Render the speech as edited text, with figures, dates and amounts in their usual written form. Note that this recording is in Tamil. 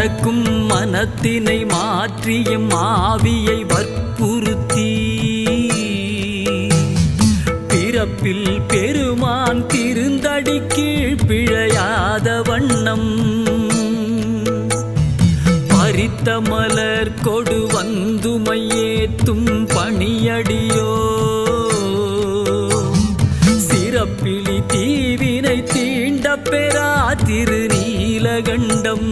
மறக்கும் மனத்தினை மாற்றியும் ஆவியை வற்புறுத்தி பிறப்பில் பெருமான் திருந்தடி கீழ் பிழையாத வண்ணம் பறித்த மலர் கொடு வந்துமையேத்தும் பணியடியோ சிறப்பிலி தீவினை தீண்ட பெறா திருநீலகண்டம்